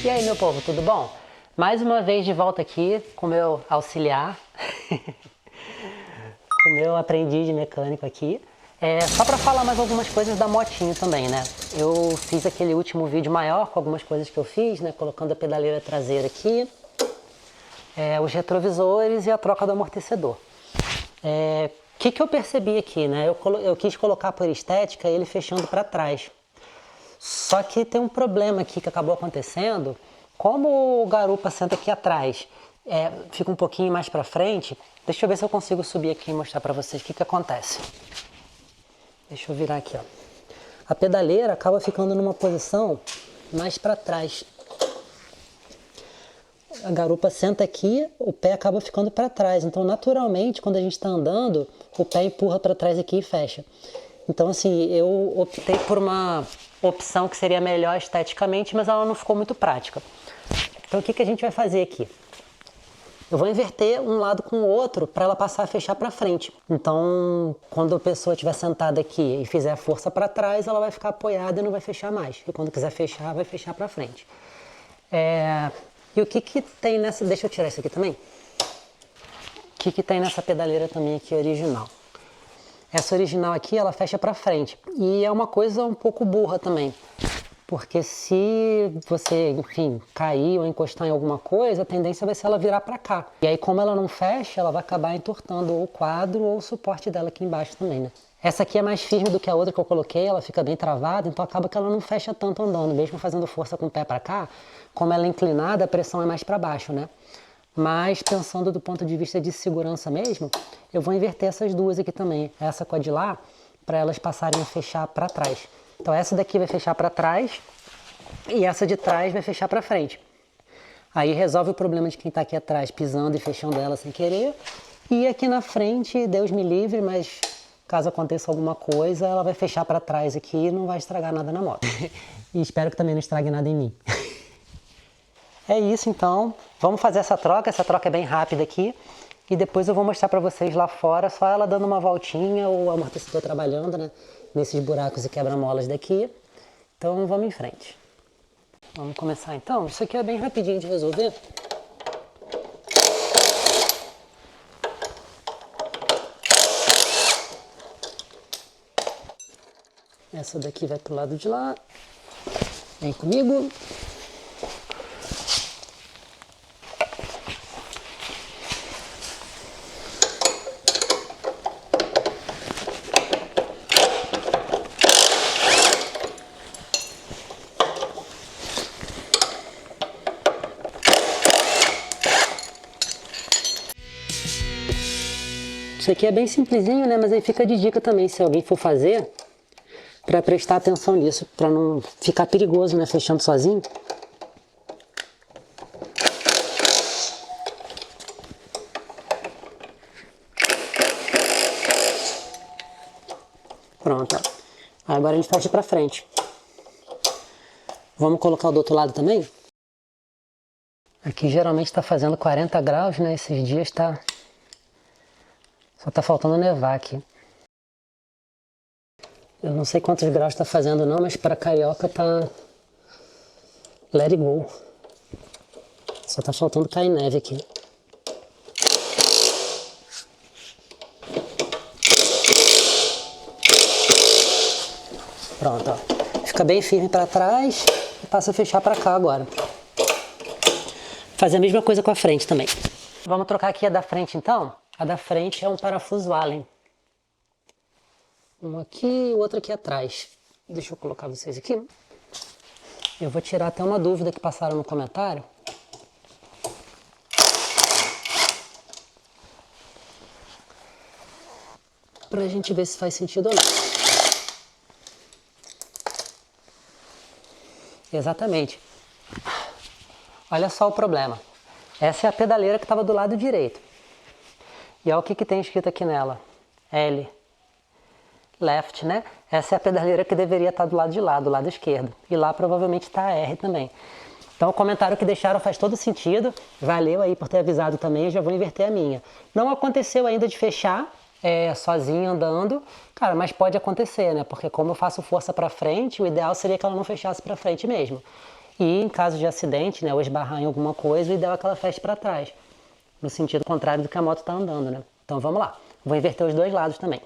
E aí, meu povo, tudo bom? Mais uma vez de volta aqui com o meu auxiliar, com o meu aprendiz de mecânico aqui. Só para falar mais algumas coisas da motinho também, né? Eu fiz aquele último vídeo maior com algumas coisas que eu fiz, né? Colocando a pedaleira traseira aqui, os retrovisores e a troca do amortecedor. O que eu percebi aqui, né? Eu quis colocar por estética ele fechando para trás. Só que tem um problema aqui que acabou acontecendo. Como o garupa senta aqui atrás, fica um pouquinho mais para frente. Deixa eu ver se eu consigo subir aqui e mostrar para vocês o que acontece. Deixa eu virar aqui, ó. A pedaleira acaba ficando numa posição mais para trás. A garupa senta aqui, o pé acaba ficando para trás. Então, naturalmente, quando a gente está andando, o pé empurra para trás aqui e fecha. Então, assim, eu optei por uma opção que seria melhor esteticamente, mas ela não ficou muito prática. Então, o que a gente vai fazer aqui? Eu vou inverter um lado com o outro para ela passar a fechar para frente. Então, quando a pessoa estiver sentada aqui e fizer a força para trás, ela vai ficar apoiada e não vai fechar mais. E quando quiser fechar, vai fechar para frente. E o que tem nessa... Deixa eu tirar isso aqui também. O que tem nessa pedaleira também aqui original? Essa original aqui, ela fecha para frente. E é uma coisa um pouco burra também. Porque se você, enfim, cair ou encostar em alguma coisa, a tendência vai ser ela virar para cá. E aí, como ela não fecha, ela vai acabar entortando ou o quadro ou o suporte dela aqui embaixo também, né? Essa aqui é mais firme do que a outra que eu coloquei, ela fica bem travada, então acaba que ela não fecha tanto andando. Mesmo fazendo força com o pé para cá, como ela é inclinada, a pressão é mais para baixo, né? Mas pensando do ponto de vista de segurança mesmo, eu vou inverter essas duas aqui também. Essa com a de lá, para elas passarem a fechar para trás. Então essa daqui vai fechar para trás e essa de trás vai fechar para frente. Aí resolve o problema de quem está aqui atrás pisando e fechando ela sem querer. E aqui na frente, Deus me livre, mas caso aconteça alguma coisa, ela vai fechar para trás aqui e não vai estragar nada na moto. E espero que também não estrague nada em mim. É isso então, vamos fazer essa troca é bem rápida aqui. E depois eu vou mostrar para vocês lá fora, só ela dando uma voltinha, o amortecedor trabalhando, né? Nesses buracos e quebra-molas daqui. Então vamos em frente. Vamos começar então. Isso aqui é bem rapidinho de resolver. Essa daqui vai pro lado de lá. Vem comigo. Isso aqui é bem simplesinho, né? Mas aí fica de dica também, se alguém for fazer, para prestar atenção nisso, para não ficar perigoso, né? Fechando sozinho. Pronto, ó. Agora a gente fecha para frente. Vamos colocar o do outro lado também? Aqui geralmente está fazendo 40 graus, né? Esses dias tá... Só tá faltando nevar aqui. Eu não sei quantos graus tá fazendo não, mas para carioca tá... Let it go. Só tá faltando cair neve aqui. Pronto, ó. Fica bem firme para trás e passa a fechar para cá agora. Fazer a mesma coisa com a frente também. Vamos trocar aqui a da frente então. A da frente é um parafuso Allen. Um aqui e o outro aqui atrás. Deixa eu colocar vocês aqui. Eu vou tirar até uma dúvida que passaram no comentário. Pra gente ver se faz sentido ou não. Exatamente. Olha só o problema. Essa é a pedaleira que estava do lado direito. E olha o que tem escrito aqui nela. L. Left, né? Essa é a pedaleira que deveria estar do lado de lá, do lado esquerdo. E lá provavelmente está a R também. Então o comentário que deixaram faz todo sentido. Valeu aí por ter avisado também, eu já vou inverter a minha. Não aconteceu ainda de fechar sozinha andando. Cara, mas pode acontecer, né? Porque como eu faço força para frente, o ideal seria que ela não fechasse para frente mesmo. E em caso de acidente, né, ou esbarrar em alguma coisa, o ideal é que ela feche para trás, no sentido contrário do que a moto está andando, né? Então vamos lá, vou inverter os dois lados também.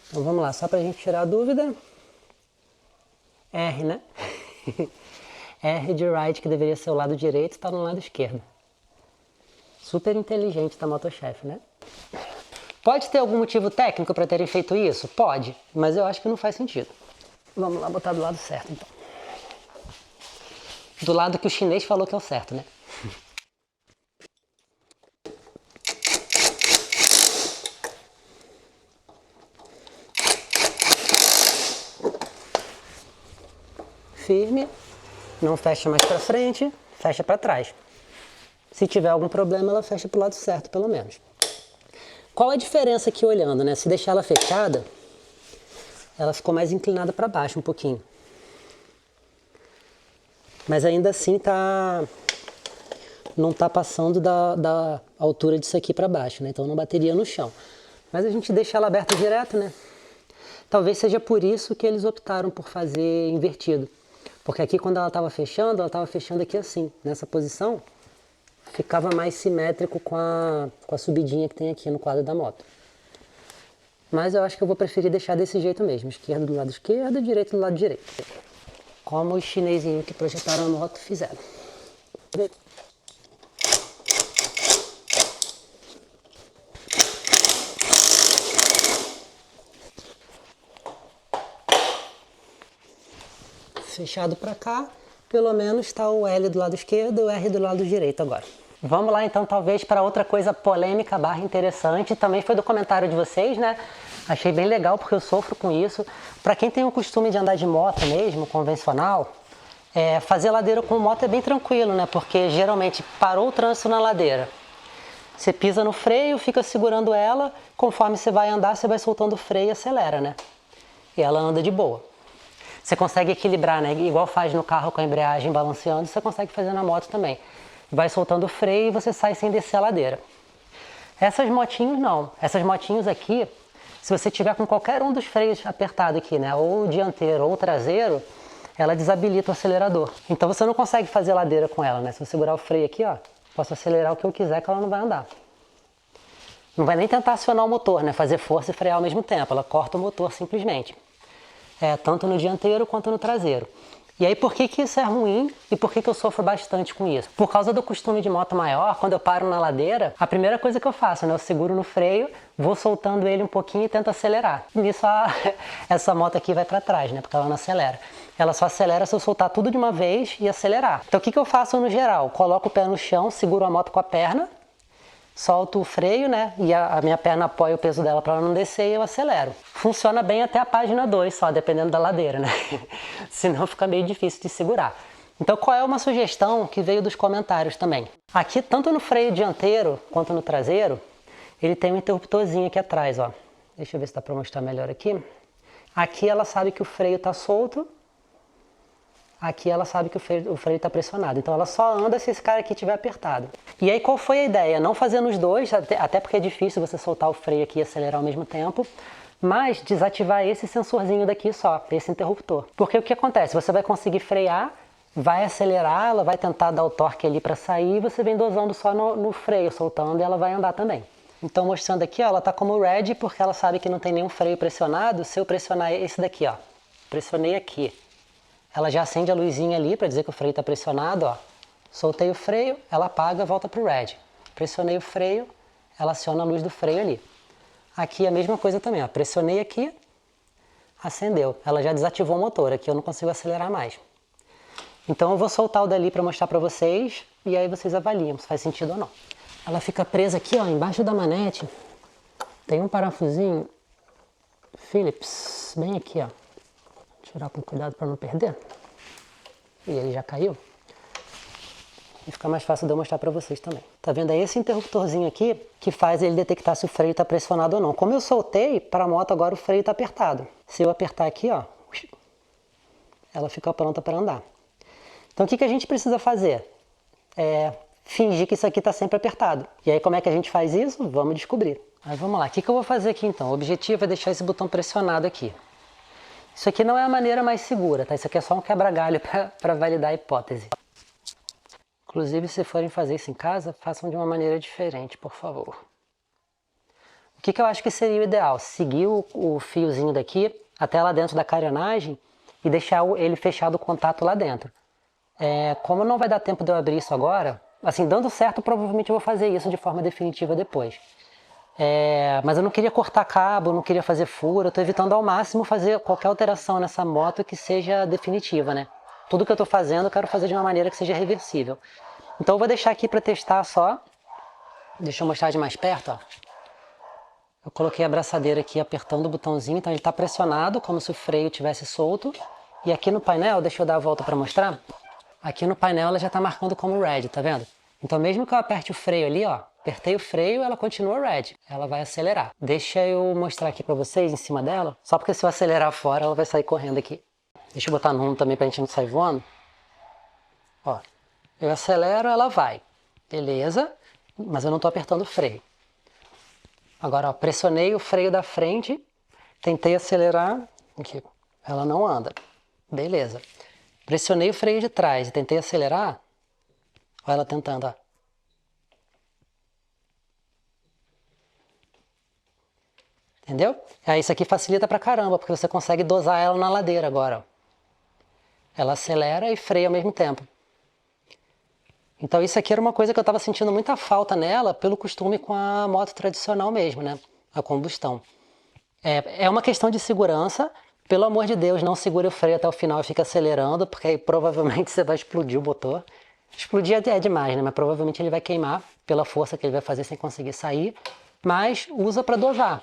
Então vamos lá, só para a gente tirar a dúvida. R, né? R de right, que deveria ser o lado direito, está no lado esquerdo. Super inteligente da Motochef, né? Pode ter algum motivo técnico para terem feito isso? Pode, mas eu acho que não faz sentido. Vamos lá botar do lado certo, então. Do lado que o chinês falou que é o certo, né? Firme, não fecha mais para frente, fecha para trás. Se tiver algum problema, ela fecha para o lado certo, pelo menos. Qual a diferença aqui olhando, né? Se deixar ela fechada, ela ficou mais inclinada para baixo um pouquinho. Mas ainda assim não tá passando da altura disso aqui para baixo, né? Então não bateria no chão. Mas a gente deixa ela aberta direto, né? Talvez seja por isso que eles optaram por fazer invertido. Porque aqui quando ela estava fechando aqui assim, nessa posição, ficava mais simétrico com a subidinha que tem aqui no quadro da moto. Mas eu acho que eu vou preferir deixar desse jeito mesmo, esquerdo do lado esquerdo, direito do lado direito. Como os chinesinhos que projetaram a moto fizeram. Fechado para cá, pelo menos está o L do lado esquerdo e o R do lado direito agora. Vamos lá então talvez para outra coisa polêmica / interessante, também foi do comentário de vocês, né? Achei bem legal porque eu sofro com isso. Para quem tem o costume de andar de moto mesmo, convencional, fazer ladeira com moto é bem tranquilo, né? Porque geralmente parou o trânsito na ladeira, você pisa no freio, fica segurando ela, conforme você vai andar, você vai soltando o freio e acelera, né? E ela anda de boa. Você consegue equilibrar, né? Igual faz no carro com a embreagem balanceando, você consegue fazer na moto também. Vai soltando o freio e você sai sem descer a ladeira. Essas motinhos não. Essas motinhos aqui, se você tiver com qualquer um dos freios apertado aqui, né? Ou o dianteiro ou o traseiro, ela desabilita o acelerador. Então você não consegue fazer ladeira com ela, né? Se eu segurar o freio aqui, ó, posso acelerar o que eu quiser que ela não vai andar. Não vai nem tentar acionar o motor, né? Fazer força e frear ao mesmo tempo. Ela corta o motor simplesmente. Tanto no dianteiro quanto no traseiro. E aí por que isso é ruim e por que eu sofro bastante com isso? Por causa do costume de moto maior, quando eu paro na ladeira, a primeira coisa que eu faço, né? Eu seguro no freio, vou soltando ele um pouquinho e tento acelerar. Nisso essa moto aqui vai para trás, né? Porque ela não acelera. Ela só acelera se eu soltar tudo de uma vez e acelerar. Então o que eu faço no geral? Coloco o pé no chão, seguro a moto com a perna, solto o freio, né? E a minha perna apoia o peso dela para ela não descer e eu acelero. Funciona bem até a página 2 só, dependendo da ladeira, né? Senão fica meio difícil de segurar. Então qual é uma sugestão que veio dos comentários também? Aqui, tanto no freio dianteiro quanto no traseiro, ele tem um interruptorzinho aqui atrás, ó. Deixa eu ver se dá para mostrar melhor aqui. Aqui ela sabe que o freio está solto. Aqui ela sabe que o freio está pressionado, então ela só anda se esse cara aqui estiver apertado. E aí qual foi a ideia? Não fazer nos dois, até porque é difícil você soltar o freio aqui e acelerar ao mesmo tempo, mas desativar esse sensorzinho daqui só, esse interruptor. Porque o que acontece? Você vai conseguir frear, vai acelerar, ela vai tentar dar o torque ali para sair, e você vem dosando só no freio, soltando, e ela vai andar também. Então mostrando aqui, ó, ela está como red, porque ela sabe que não tem nenhum freio pressionado. Se eu pressionar esse daqui, ó, pressionei aqui, ela já acende a luzinha ali para dizer que o freio está pressionado, ó. Soltei o freio, ela apaga, volta para o red. Pressionei o freio, ela aciona a luz do freio ali. Aqui a mesma coisa também, ó. Pressionei aqui, acendeu. Ela já desativou o motor, aqui eu não consigo acelerar mais. Então eu vou soltar o dali para mostrar para vocês e aí vocês avaliam se faz sentido ou não. Ela fica presa aqui, ó, embaixo da manete. Tem um parafusinho Phillips, bem aqui, ó. Tirar com cuidado para não perder. E ele já caiu. E fica mais fácil de eu mostrar para vocês também. Tá vendo? É esse interruptorzinho aqui que faz ele detectar se o freio está pressionado ou não. Como eu soltei, para a moto agora o freio está apertado. Se eu apertar aqui, ó, ela fica pronta para andar. Então o que a gente precisa fazer? fingir que isso aqui está sempre apertado. E aí como é que a gente faz isso? Vamos descobrir. Mas vamos lá, o que eu vou fazer aqui então? O objetivo é deixar esse botão pressionado aqui. Isso aqui não é a maneira mais segura, tá? Isso aqui é só um quebra-galho para validar a hipótese. Inclusive, se forem fazer isso em casa, façam de uma maneira diferente, por favor. O que eu acho que seria o ideal? Seguir o fiozinho daqui até lá dentro da carenagem e deixar ele fechado o contato lá dentro. Como não vai dar tempo de eu abrir isso agora, assim, dando certo, provavelmente eu vou fazer isso de forma definitiva depois. Mas eu não queria cortar cabo, não queria fazer furo, eu estou evitando ao máximo fazer qualquer alteração nessa moto que seja definitiva, né? Tudo que eu estou fazendo eu quero fazer de uma maneira que seja reversível. Então eu vou deixar aqui para testar só. Deixa eu mostrar de mais perto, ó. Eu coloquei a abraçadeira aqui apertando o botãozinho, então ele está pressionado, como se o freio tivesse solto. E aqui no painel, deixa eu dar a volta para mostrar. Aqui no painel ela já está marcando como red, tá vendo? Então mesmo que eu aperte o freio ali, ó, apertei o freio, ela continua red, ela vai acelerar. Deixa eu mostrar aqui pra vocês em cima dela, só porque se eu acelerar fora ela vai sair correndo aqui. Deixa eu botar no 1 também pra gente não sair voando. Ó, eu acelero, ela vai. Beleza, mas eu não tô apertando o freio. Agora, ó, pressionei o freio da frente, tentei acelerar, aqui, ela não anda. Beleza. Pressionei o freio de trás e tentei acelerar, olha ela tentando, ó. Entendeu? Aí isso aqui facilita pra caramba, porque você consegue dosar ela na ladeira agora, ó. Ela acelera e freia ao mesmo tempo. Então isso aqui era uma coisa que eu estava sentindo muita falta nela, pelo costume com a moto tradicional mesmo, né? A combustão. É uma questão de segurança. Pelo amor de Deus, não segure o freio até o final e fique acelerando, porque aí provavelmente você vai explodir o motor. Explodir é demais, né? Mas provavelmente ele vai queimar pela força que ele vai fazer sem conseguir sair. Mas usa para dosar.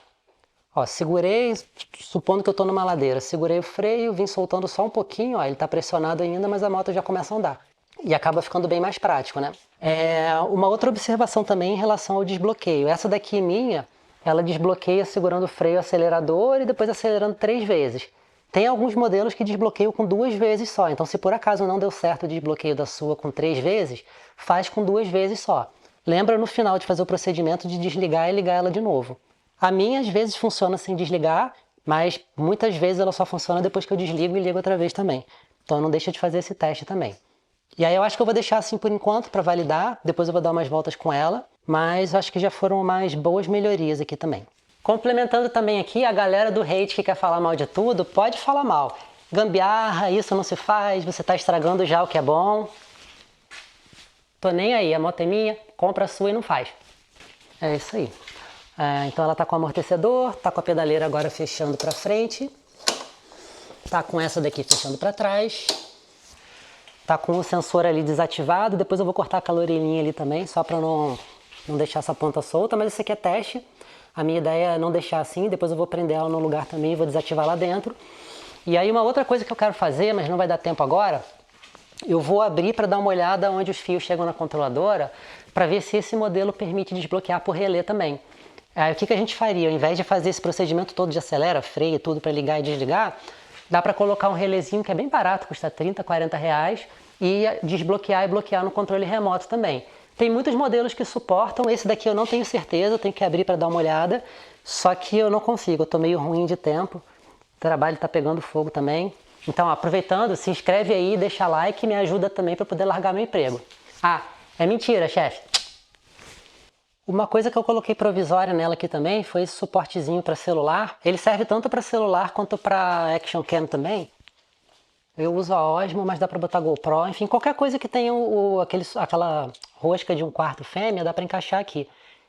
Ó, segurei, supondo que eu estou numa ladeira, segurei o freio, vim soltando só um pouquinho, ó, ele está pressionado ainda, mas a moto já começa a andar. E acaba ficando bem mais prático, né? Uma outra observação também em relação ao desbloqueio. Essa daqui minha, ela desbloqueia segurando o freio acelerador e depois acelerando 3 vezes. Tem alguns modelos que desbloqueiam com 2 vezes só. Então, se por acaso não deu certo o desbloqueio da sua com 3 vezes, faz com 2 vezes só. Lembra no final de fazer o procedimento de desligar e ligar ela de novo. A minha, às vezes, funciona sem desligar, mas muitas vezes ela só funciona depois que eu desligo e ligo outra vez também. Então, não deixa de fazer esse teste também. E aí eu acho que eu vou deixar assim por enquanto para validar, depois eu vou dar umas voltas com ela, mas acho que já foram umas boas melhorias aqui também. Complementando também aqui, a galera do hate que quer falar mal de tudo, pode falar mal. Gambiarra, isso não se faz, você está estragando já o que é bom. Tô nem aí, a moto é minha, compra a sua e não faz. É isso aí. Então ela tá com o amortecedor, tá com a pedaleira agora fechando para frente, tá com essa daqui fechando para trás, tá com o sensor ali desativado, depois eu vou cortar aquela orelhinha ali também, só para não deixar essa ponta solta, mas isso aqui é teste. A minha ideia é não deixar assim, depois eu vou prender ela no lugar também e vou desativar lá dentro. E aí uma outra coisa que eu quero fazer, mas não vai dar tempo agora, eu vou abrir para dar uma olhada onde os fios chegam na controladora, para ver se esse modelo permite desbloquear por relé também. Aí o que a gente faria? Ao invés de fazer esse procedimento todo de acelera, freio e tudo para ligar e desligar, dá para colocar um relézinho que é bem barato, custa 30, 40 reais, e desbloquear e bloquear no controle remoto também. Tem muitos modelos que suportam, esse daqui eu não tenho certeza, eu tenho que abrir para dar uma olhada, só que eu não consigo, eu tô meio ruim de tempo, o trabalho tá pegando fogo também. Então, aproveitando, se inscreve aí, deixa like e me ajuda também para poder largar meu emprego. Ah, é mentira, chefe. Uma coisa que eu coloquei provisória nela aqui também foi esse suportezinho para celular. Ele serve tanto para celular quanto para Action Cam também. Eu uso a Osmo, mas dá para botar GoPro. Enfim, qualquer coisa que tenha aquela rosca de 1/4 fêmea, dá para encaixar aqui.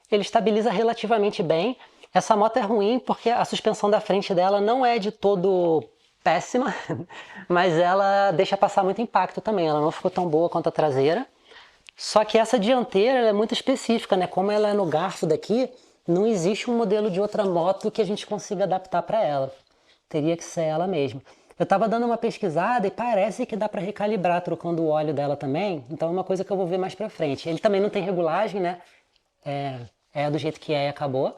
Ele estabiliza relativamente bem. Essa moto é ruim porque a suspensão da frente dela não é de todo péssima, mas ela deixa passar muito impacto também. Ela não ficou tão boa quanto a traseira. Só que essa dianteira ela é muito específica, né? Como ela é no garfo daqui, não existe um modelo de outra moto que a gente consiga adaptar para ela. Teria que ser ela mesma. Eu estava dando uma pesquisada e parece que dá para recalibrar trocando o óleo dela também. Então é uma coisa que eu vou ver mais para frente. Ele também não tem regulagem, né? É do jeito que é e acabou.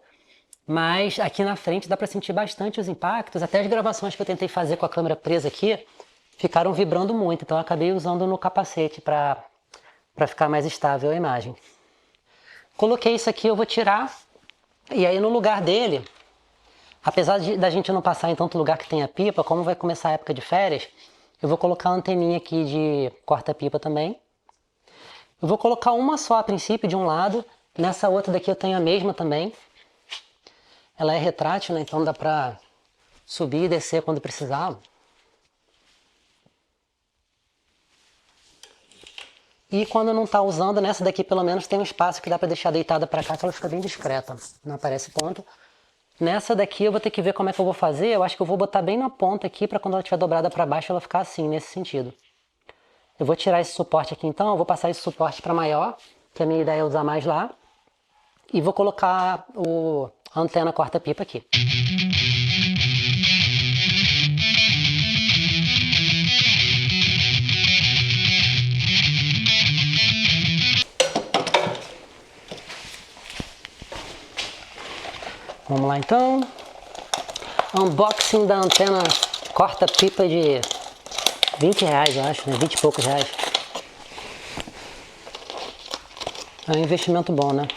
Mas aqui na frente dá para sentir bastante os impactos. Até as gravações que eu tentei fazer com a câmera presa aqui ficaram vibrando muito. Então eu acabei usando no capacete para para ficar mais estável a imagem. Coloquei isso aqui, eu vou tirar, e aí no lugar dele, apesar da gente não passar em tanto lugar que tenha pipa, como vai começar a época de férias, eu vou colocar uma anteninha aqui de corta-pipa também. Eu vou colocar uma só a princípio de um lado, nessa outra daqui eu tenho a mesma também. Ela é retrátil, né? Então dá pra subir e descer quando precisar. E quando não tá usando, nessa daqui pelo menos tem um espaço que dá pra deixar deitada pra cá, que ela fica bem discreta, não aparece ponto. Nessa daqui eu vou ter que ver como é que eu vou fazer, eu acho que eu vou botar bem na ponta aqui pra quando ela estiver dobrada pra baixo ela ficar assim, nesse sentido. Eu vou tirar esse suporte aqui então, eu vou passar esse suporte para maior, que a minha ideia é usar mais lá. E vou colocar a antena corta-pipa aqui. Vamos lá então. Unboxing da antena corta-pipa de R$20, eu acho, né? 20 e poucos reais. É um investimento bom, né?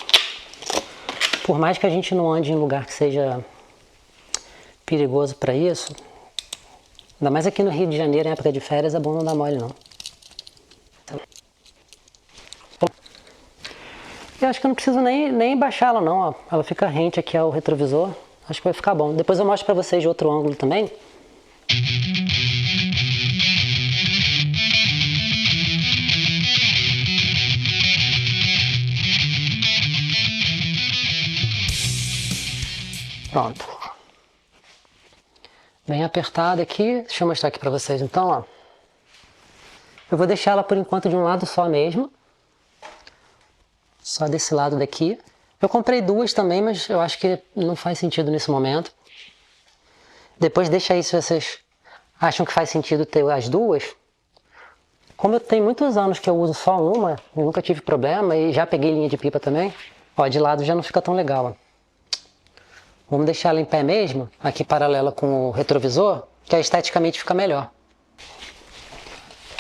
Por mais que a gente não ande em lugar que seja perigoso para isso, ainda mais aqui no Rio de Janeiro, em época de férias, é bom não dar mole não. Eu acho que eu não preciso nem baixar ela não, ó. Ela fica rente aqui ao retrovisor. Acho que vai ficar bom. Depois eu mostro para vocês de outro ângulo também. Pronto. Bem apertada aqui. Deixa eu mostrar aqui para vocês então, ó. Eu vou deixar ela por enquanto de um lado só mesmo. Só desse lado daqui. Eu comprei duas também, mas eu acho que não faz sentido nesse momento. Depois deixa aí se vocês acham que faz sentido ter as duas. Como eu tenho muitos anos que eu uso só uma, eu nunca tive problema e já peguei linha de pipa também. Ó, de lado já não fica tão legal, ó. Vamos deixar ela em pé mesmo, aqui paralela com o retrovisor, que esteticamente fica melhor.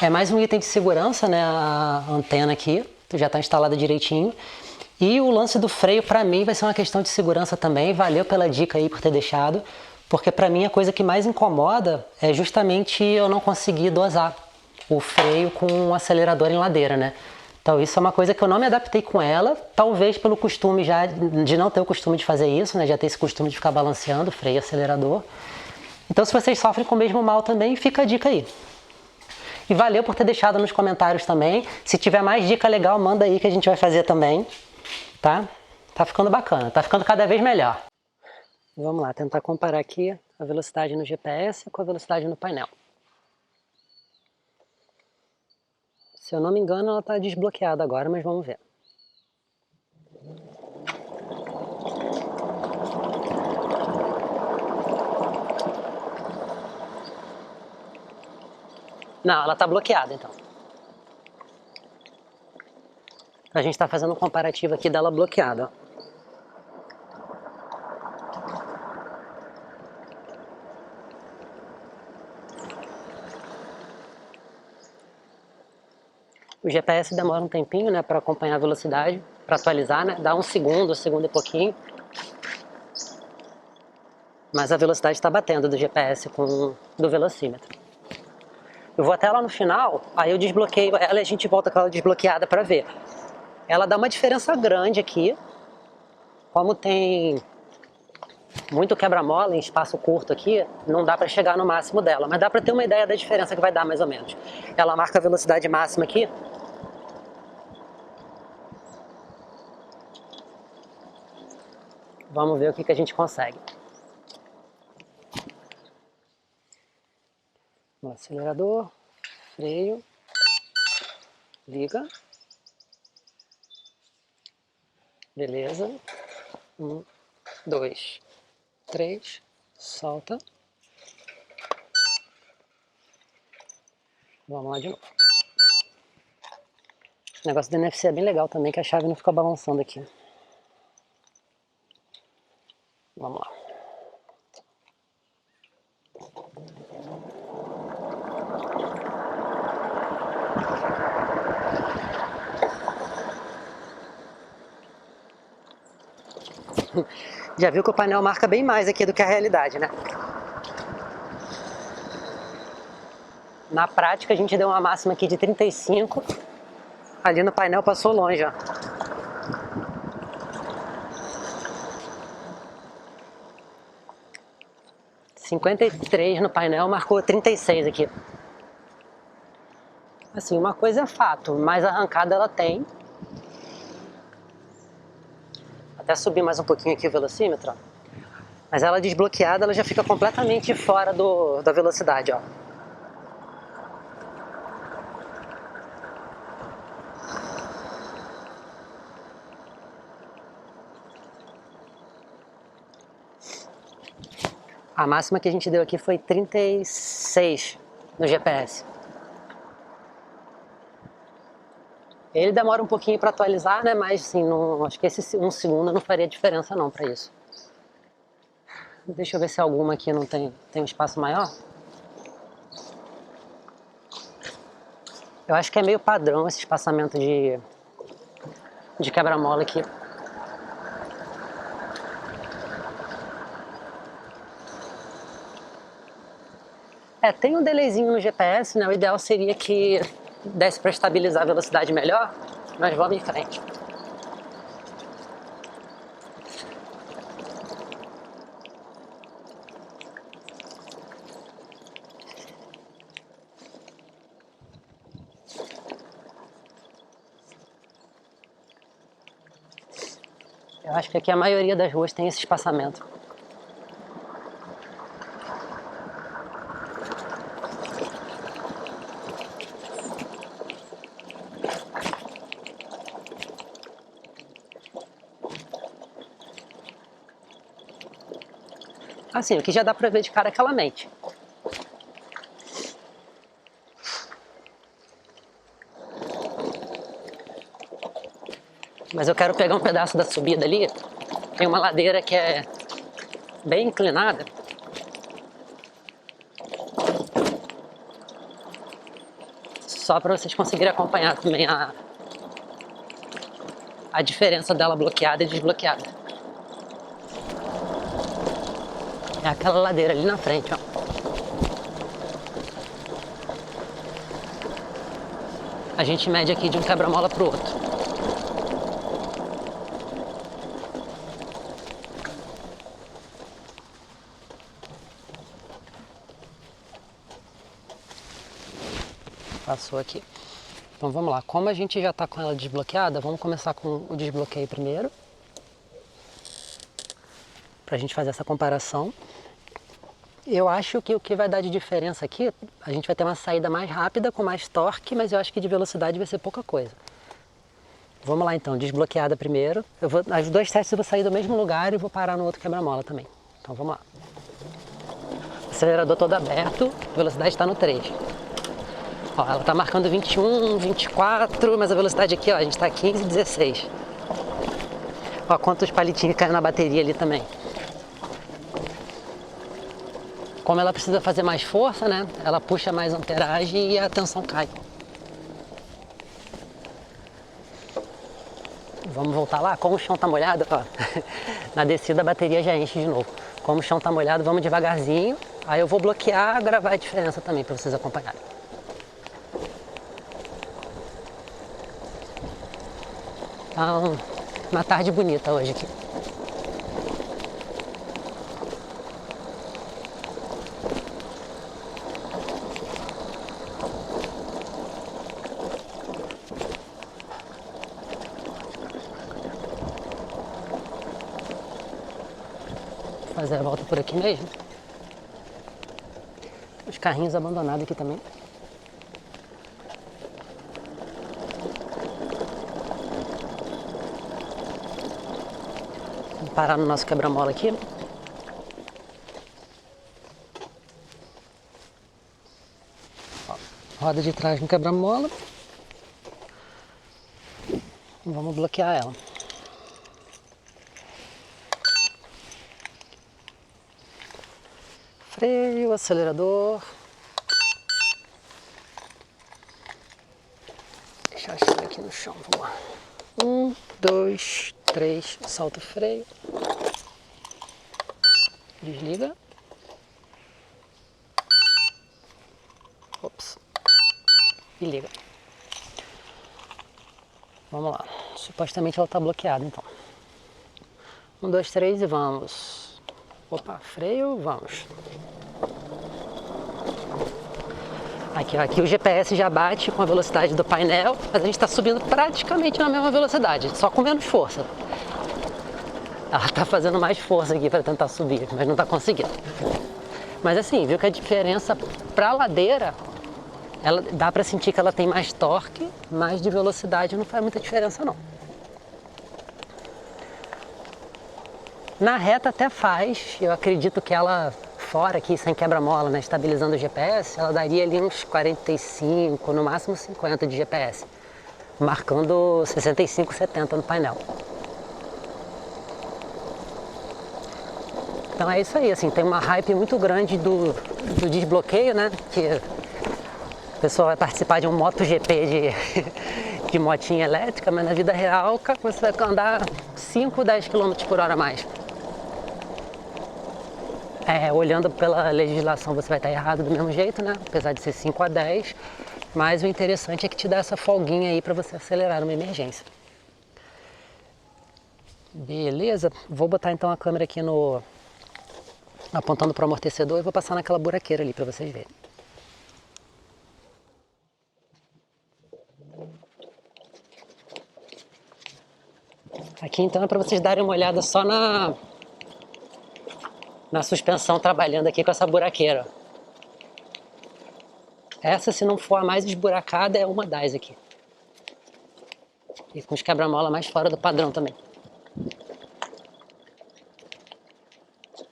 É mais um item de segurança, né, a antena aqui, já está instalada direitinho. E o lance do freio para mim vai ser uma questão de segurança também, valeu pela dica aí por ter deixado, porque para mim a coisa que mais incomoda é justamente eu não conseguir dosar o freio com um acelerador em ladeira, né? Então isso é uma coisa que eu não me adaptei com ela, talvez pelo costume já de não ter o costume de fazer isso, né? Já ter esse costume de ficar balanceando freio e acelerador. Então se vocês sofrem com o mesmo mal também, fica a dica aí. E valeu por ter deixado nos comentários também. Se tiver mais dica legal, manda aí que a gente vai fazer também, tá? Tá ficando bacana, tá ficando cada vez melhor. Vamos lá, tentar comparar aqui a velocidade no GPS com a velocidade no painel. Se eu não me engano, ela está desbloqueada agora, mas vamos ver. Não, ela está bloqueada então. A gente está fazendo um comparativo aqui dela bloqueada. O GPS demora um tempinho, né, para acompanhar a velocidade, para atualizar, né? Dá um segundo e pouquinho. Mas a velocidade está batendo do GPS com do velocímetro. Eu vou até lá no final, aí eu desbloqueio ela e a gente volta com ela desbloqueada para ver. Ela dá uma diferença grande aqui. Como tem muito quebra-mola em espaço curto aqui, não dá para chegar no máximo dela, mas dá para ter uma ideia da diferença que vai dar mais ou menos. Ela marca a velocidade máxima aqui. Vamos ver o que a gente consegue. O acelerador, freio, liga. Beleza. 1, 2, 3, solta. Vamos lá de novo. O negócio do NFC é bem legal também, que a chave não fica balançando aqui. Vamos lá. Já viu que o painel marca bem mais aqui do que a realidade, né? Na prática a gente deu uma máxima aqui de 35. Ali no painel passou longe, ó. (53) no painel, marcou 36 aqui. Assim, uma coisa é fato, mais arrancada ela tem. Até subir mais um pouquinho aqui o velocímetro, ó. Mas ela desbloqueada, ela já fica completamente fora da velocidade, ó. A máxima que a gente deu aqui foi 36 no GPS. Ele demora um pouquinho para atualizar, né? Mas assim, não, acho que esse 1 segundo não faria diferença não para isso. Deixa eu ver se alguma aqui não tem um espaço maior. Eu acho que é meio padrão esse espaçamento de quebra-mola aqui. Tem um delayzinho no GPS, né? O ideal seria que desse para estabilizar a velocidade melhor, mas vamos em frente. Eu acho que aqui a maioria das ruas tem esse espaçamento. Assim, o que já dá pra ver de cara claramente. Mas eu quero pegar um pedaço da subida ali. Tem uma ladeira que é bem inclinada. Só para vocês conseguirem acompanhar também a diferença dela bloqueada e desbloqueada. É aquela ladeira ali na frente, ó. A gente mede aqui de um quebra-mola pro outro. Passou aqui. Então vamos lá. Como a gente já está com ela desbloqueada, vamos começar com o desbloqueio primeiro. Pra gente fazer essa comparação. Eu acho que o que vai dar de diferença aqui, a gente vai ter uma saída mais rápida, com mais torque, mas eu acho que de velocidade vai ser pouca coisa. Vamos lá então, desbloqueada primeiro. Os dois testes eu vou sair do mesmo lugar e vou parar no outro quebra-mola também. Então vamos lá. Acelerador todo aberto, a velocidade está no 3. Ó, ela está marcando 21, 24, mas a velocidade aqui, ó, a gente está 15, 16. Ó, quantos palitinhos caem na bateria ali também. Como ela precisa fazer mais força, né? Ela puxa mais amperagem e a tensão cai. Vamos voltar lá? Como o chão tá molhado, ó, na descida a bateria já enche de novo. Como o chão tá molhado, vamos devagarzinho. Aí eu vou bloquear, gravar a diferença também para vocês acompanharem. Tá uma tarde bonita hoje aqui. Fazer a volta por aqui mesmo. Tem os carrinhos abandonados aqui também. Vamos parar no nosso quebra-mola aqui. Ó, roda de trás no quebra-mola. Vamos bloquear ela. Freio, acelerador. Deixa eu achar aqui no chão, vamos lá. 1, 2, 3, solta o freio. Desliga. Ops. E liga. Vamos lá. Supostamente ela está bloqueada, então. 1, 2, 3 e vamos. Opa, freio, vamos. Aqui, aqui o GPS já bate com a velocidade do painel, mas a gente está subindo praticamente na mesma velocidade, só com menos força. Ela está fazendo mais força aqui para tentar subir, mas não está conseguindo. Mas assim, viu que a diferença para a ladeira, dá para sentir que ela tem mais torque, mas de velocidade não faz muita diferença não. Na reta até faz, eu acredito que ela fora aqui, sem quebra-mola, né, estabilizando o GPS, ela daria ali uns 45, no máximo 50 de GPS, marcando 65, 70 no painel. Então é isso aí, assim, tem uma hype muito grande do desbloqueio, né, que a pessoa vai participar de um MotoGP de motinha elétrica, mas na vida real você vai andar 5, 10 km por hora a mais. Olhando pela legislação você vai estar errado do mesmo jeito, né? Apesar de ser 5 a 10, mas o interessante é que te dá essa folguinha aí para você acelerar numa emergência. Beleza, vou botar então a câmera aqui apontando para o amortecedor e vou passar naquela buraqueira ali para vocês verem. Aqui então é para vocês darem uma olhada só na suspensão trabalhando aqui com essa buraqueira. Essa, se não for a mais esburacada, é uma das aqui. E com os quebra-mola mais fora do padrão também.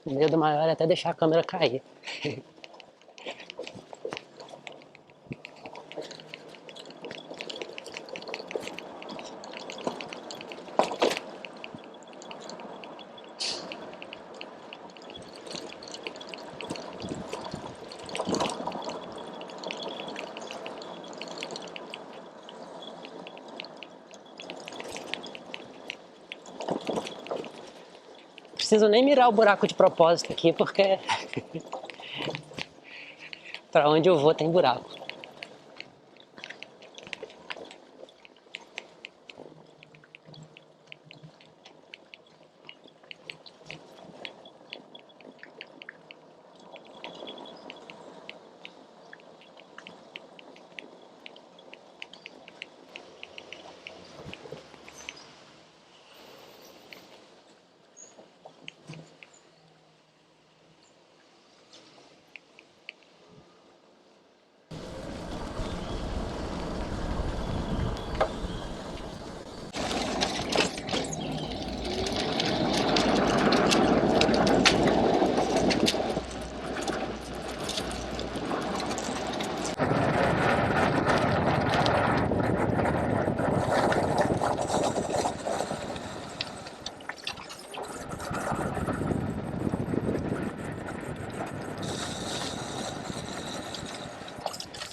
O medo maior é até deixar a câmera cair. Preciso nem mirar o buraco de propósito aqui, porque para onde eu vou tem buraco.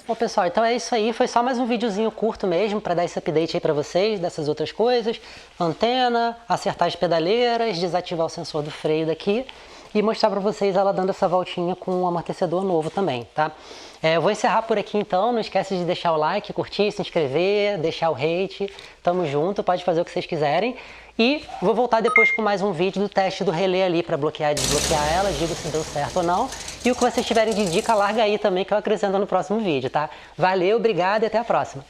Bom pessoal, então é isso aí, foi só mais um videozinho curto mesmo para dar esse update aí para vocês dessas outras coisas, antena, acertar as pedaleiras, desativar o sensor do freio daqui e mostrar para vocês ela dando essa voltinha com um amortecedor novo também, tá? Eu vou encerrar por aqui então, não esquece de deixar o like, curtir, se inscrever, deixar o hate, tamo junto, pode fazer o que vocês quiserem. E vou voltar depois com mais um vídeo do teste do relé ali para bloquear e desbloquear ela, digo se deu certo ou não. E o que vocês tiverem de dica, larga aí também que eu acrescento no próximo vídeo, tá? Valeu, obrigado e até a próxima!